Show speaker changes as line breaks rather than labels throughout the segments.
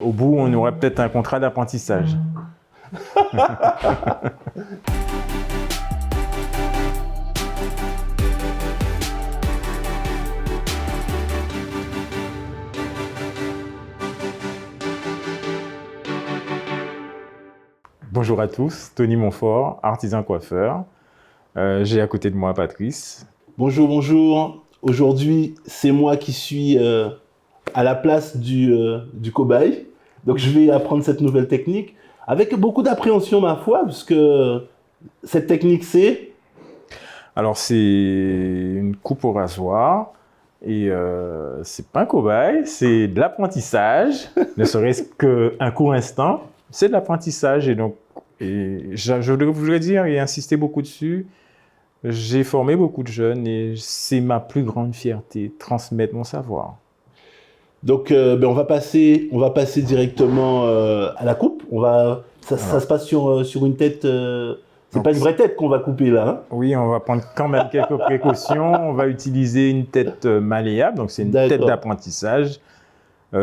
Au bout, on aurait peut-être un contrat d'apprentissage. Bonjour à tous, Tony Montfort, artisan coiffeur. J'ai à côté de moi Patrice.
Bonjour, bonjour. Aujourd'hui, c'est moi qui suis à la place du cobaye. Donc, je vais apprendre cette nouvelle technique avec beaucoup d'appréhension, ma foi, puisque cette technique, c'est...
Alors, c'est une coupe au rasoir et c'est pas un cobaye, c'est de l'apprentissage, ne serait-ce qu'un court instant. C'est de l'apprentissage je voudrais dire et insister beaucoup dessus. J'ai formé beaucoup de jeunes et c'est ma plus grande fierté, transmettre mon savoir.
Donc, on va passer directement à la coupe. Ça se passe sur une tête... c'est pas une vraie tête qu'on va couper là. Hein.
Oui, on va prendre quand même quelques précautions. On va utiliser une tête malléable, donc c'est une tête d'apprentissage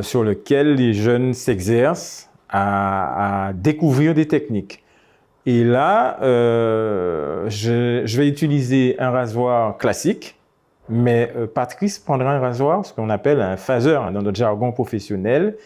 sur laquelle les jeunes s'exercent à découvrir des techniques. Et là, je vais utiliser un rasoir classique, mais Patrice prendra un rasoir, ce qu'on appelle un phaser dans notre jargon professionnel,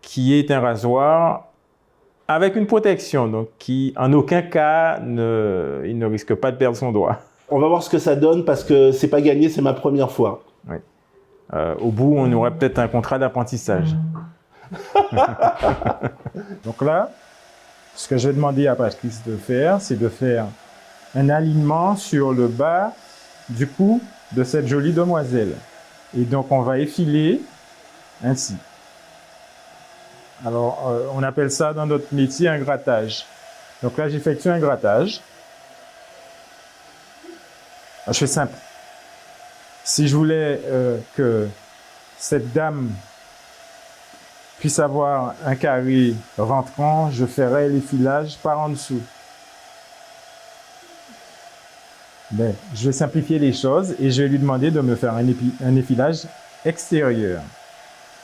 qui est un rasoir avec une protection, donc qui en aucun cas il ne risque pas de perdre son doigt.
On va voir ce que ça donne parce que c'est pas gagné, c'est ma première fois.
Oui. Au bout, on aurait peut-être un contrat d'apprentissage. Donc là, ce que je vais demander à Patrice de faire, c'est de faire un alignement sur le bas du cou de cette jolie demoiselle. Et donc, on va effiler ainsi. Alors, on appelle ça dans notre métier un grattage. Donc là, j'effectue un grattage. Je fais simple. Si je voulais que cette dame puisse avoir un carré rentrant, je ferais l'effilage par en dessous. Mais je vais simplifier les choses et je vais lui demander de me faire un effilage extérieur.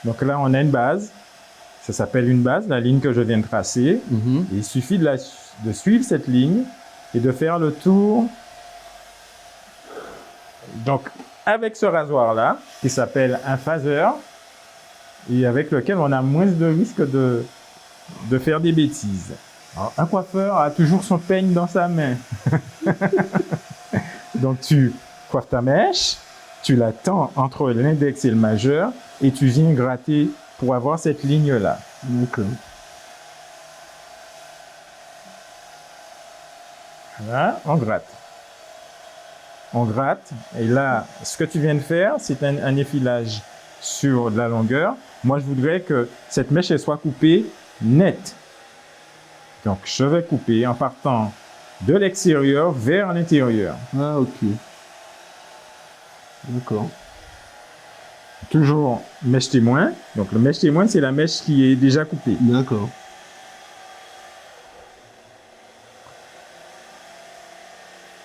Donc là, on a une base. Ça s'appelle une base, la ligne que je viens de tracer. Il suffit de suivre cette ligne et de faire le tour. Donc, avec ce rasoir-là, qui s'appelle un phaser, et avec lequel on a moins de risque de faire des bêtises. Alors, un coiffeur a toujours son peigne dans sa main. Donc, tu coiffes ta mèche, tu la tends entre l'index et le majeur, et tu viens gratter pour avoir cette ligne-là.
D'accord.
Voilà, on gratte. On gratte, et là, ce que tu viens de faire, c'est un effilage sur de la longueur. Moi, je voudrais que cette mèche elle soit coupée nette. Donc, je vais couper en partant de l'extérieur vers l'intérieur.
Ah, ok. D'accord.
Toujours mèche témoin. Donc, le mèche témoin, c'est la mèche qui est déjà coupée.
D'accord.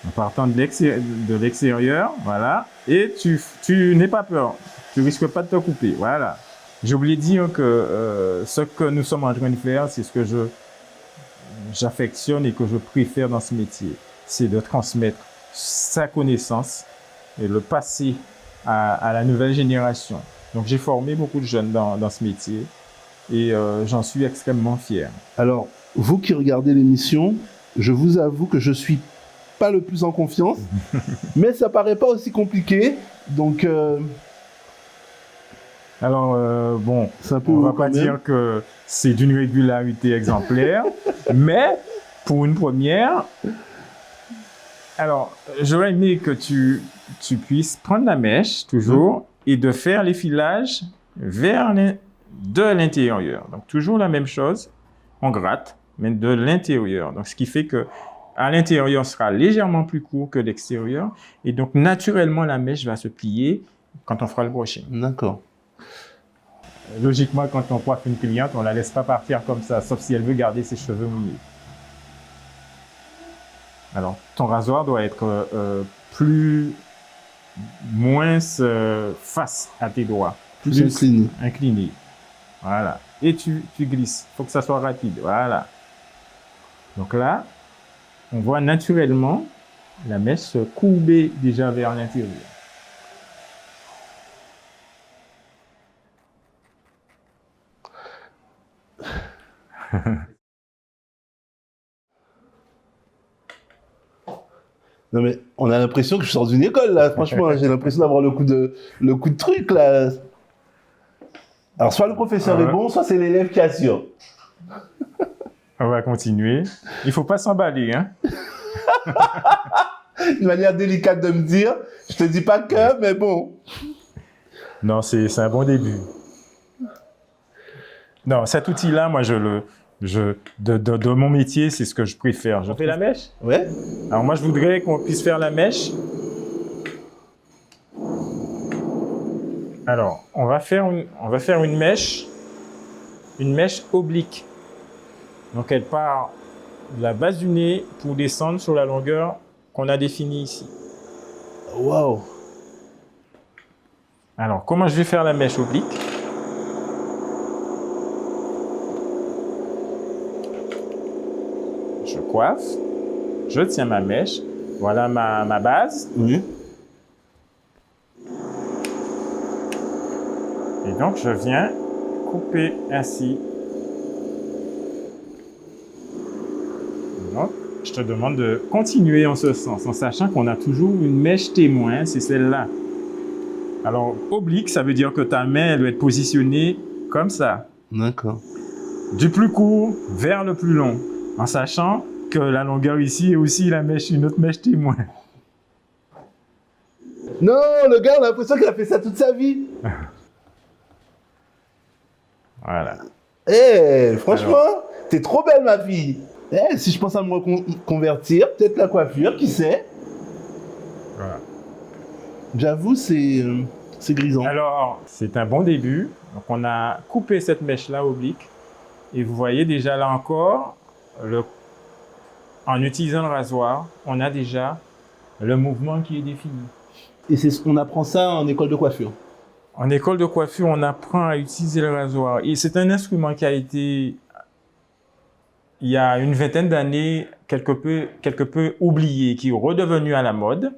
En partant de l'extérieur, voilà. Et tu n'aie pas peur. Tu risques pas de te couper. Voilà. J'ai oublié de dire que ce que nous sommes en train de faire, c'est ce que j'affectionne et que je préfère dans ce métier. C'est de transmettre sa connaissance et le passer à la nouvelle génération. Donc, j'ai formé beaucoup de jeunes dans ce métier et j'en suis extrêmement fier.
Alors, vous qui regardez l'émission, je vous avoue que je suis pas le plus en confiance, mais ça paraît pas aussi compliqué, donc...
Alors, bon, on va pas dire que c'est d'une régularité exemplaire, mais pour une première, alors, j'aurais aimé que tu puisses prendre la mèche, toujours, et de faire l'effilage de l'intérieur. Donc, toujours la même chose, on gratte, mais de l'intérieur. Donc, ce qui fait que à l'intérieur sera légèrement plus court que l'extérieur, et donc, naturellement, la mèche va se plier quand on fera le brushing.
D'accord.
Logiquement, quand on coiffe une cliente, on ne la laisse pas partir comme ça, sauf si elle veut garder ses cheveux mouillés. Alors, ton rasoir doit être moins face à tes doigts.
Plus incliné.
Incliné. Voilà. et tu glisses. Il faut que ça soit rapide. Voilà. Donc là, on voit naturellement la mèche se courber déjà vers l'intérieur.
Non mais on a l'impression que je sors d'une école là, franchement, j'ai l'impression d'avoir le coup de truc là. Alors soit le professeur est bon, soit c'est l'élève qui assure.
On va continuer. Il faut pas s'emballer, hein.
Une manière délicate de me dire, je te dis pas que, mais bon.
Non, c'est un bon début. Non, cet outil-là, moi, de mon métier, c'est ce que je préfère. Je fais la mèche?
Ouais.
Alors moi, je voudrais qu'on puisse faire la mèche. Alors, on va faire une mèche oblique. Donc, elle part de la base du nez pour descendre sur la longueur qu'on a définie ici.
Waouh.
Alors, comment je vais faire la mèche oblique? Je coiffe, je tiens ma mèche, voilà ma base.
Oui.
Et donc, je viens couper ainsi. Donc, je te demande de continuer en ce sens, en sachant qu'on a toujours une mèche témoin, c'est celle-là. Alors, oblique, ça veut dire que ta main, elle doit être positionnée comme ça.
D'accord.
Du plus court vers le plus long, en sachant que la longueur ici est aussi une autre mèche témoin.
Non, le gars, on a l'impression qu'il a fait ça toute sa vie.
Voilà.
Eh, franchement, t'es trop belle, ma fille. Eh, si je pense à me reconvertir, peut-être la coiffure, qui sait.
Voilà.
J'avoue, c'est grisant.
Alors, c'est un bon début. Donc, on a coupé cette mèche-là oblique. Et vous voyez déjà là encore, en utilisant le rasoir, on a déjà le mouvement qui est défini.
Et on apprend ça en école de coiffure.
En école de coiffure, on apprend à utiliser le rasoir. Et c'est un instrument qui a été, il y a une vingtaine d'années, quelque peu oublié, qui est redevenu à la mode.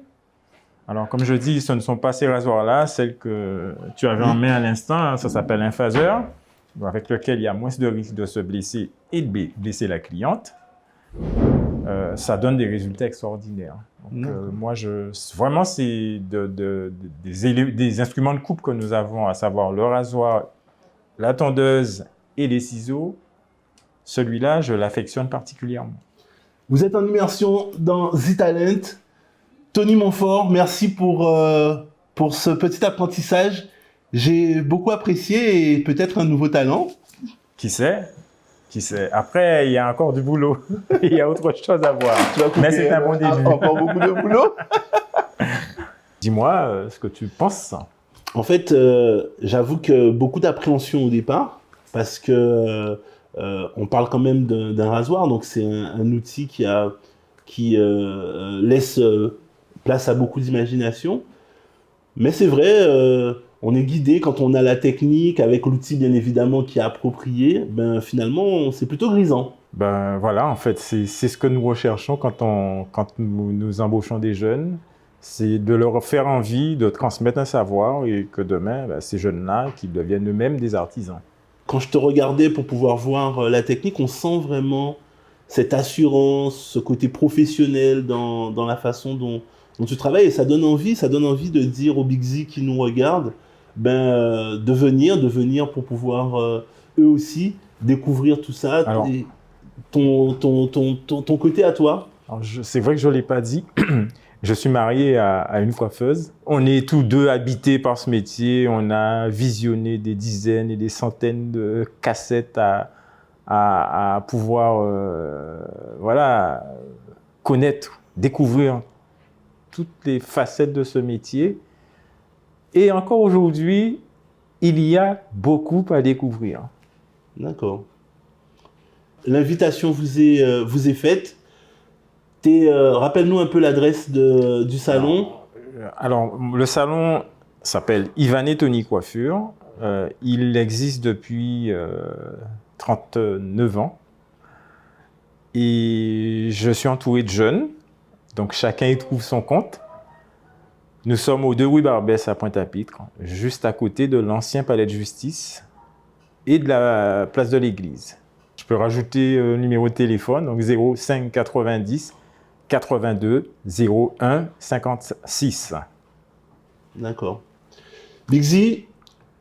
Alors, comme je dis, ce ne sont pas ces rasoirs-là, celles que tu avais en main à l'instant, ça s'appelle un phaser, avec lequel il y a moins de risque de se blesser et de blesser la cliente. Ça donne des résultats extraordinaires. Donc, moi, vraiment, c'est des instruments de coupe que nous avons, à savoir le rasoir, la tondeuse et les ciseaux. Celui-là, je l'affectionne particulièrement.
Vous êtes en immersion dans The Talent. Tony Montfort, merci pour ce petit apprentissage. J'ai beaucoup apprécié et peut-être un nouveau talent.
Qui sait? Qui sait? Après, il y a encore du boulot. Il y a autre chose à voir. Mais c'est un bon début.
Encore beaucoup de boulot.
Dis-moi ce que tu penses.
En fait, j'avoue que beaucoup d'appréhension au départ, parce que on parle quand même d'un rasoir, donc c'est un outil qui laisse place à beaucoup d'imagination. Mais c'est vrai, on est guidé quand on a la technique, avec l'outil bien évidemment qui est approprié, ben finalement c'est plutôt grisant.
Ben voilà, en fait, c'est ce que nous recherchons quand nous embauchons des jeunes, c'est de leur faire envie de transmettre un savoir et que demain, ben, ces jeunes-là, qu'ils deviennent eux-mêmes des artisans.
Quand je te regardais pour pouvoir voir la technique, on sent vraiment cette assurance, ce côté professionnel dans la façon dont tu travailles, et ça donne envie de dire aux Big Z qui nous regardent, de venir pour pouvoir eux aussi découvrir tout ça. Alors, ton côté à toi.
C'est vrai que je ne l'ai pas dit. Je suis marié à une coiffeuse. On est tous deux habités par ce métier. On a visionné des dizaines et des centaines de cassettes à pouvoir connaître, découvrir toutes les facettes de ce métier. Et encore aujourd'hui, il y a beaucoup à découvrir.
D'accord. L'invitation vous est faite. Rappelle-nous un peu l'adresse du salon.
Alors, le salon s'appelle Ivan et Tony Coiffure. Il existe depuis 39 ans. Et je suis entouré de jeunes, donc chacun y trouve son compte. Nous sommes aux 2 rue Barbès à Pointe-à-Pitre, juste à côté de l'ancien palais de justice et de la place de l'église. Je peux rajouter le numéro de téléphone, donc 05 90 82 01 56.
D'accord. Bigzy,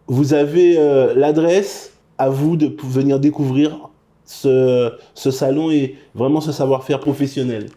vous avez l'adresse à vous de venir découvrir ce salon et vraiment ce savoir-faire professionnel.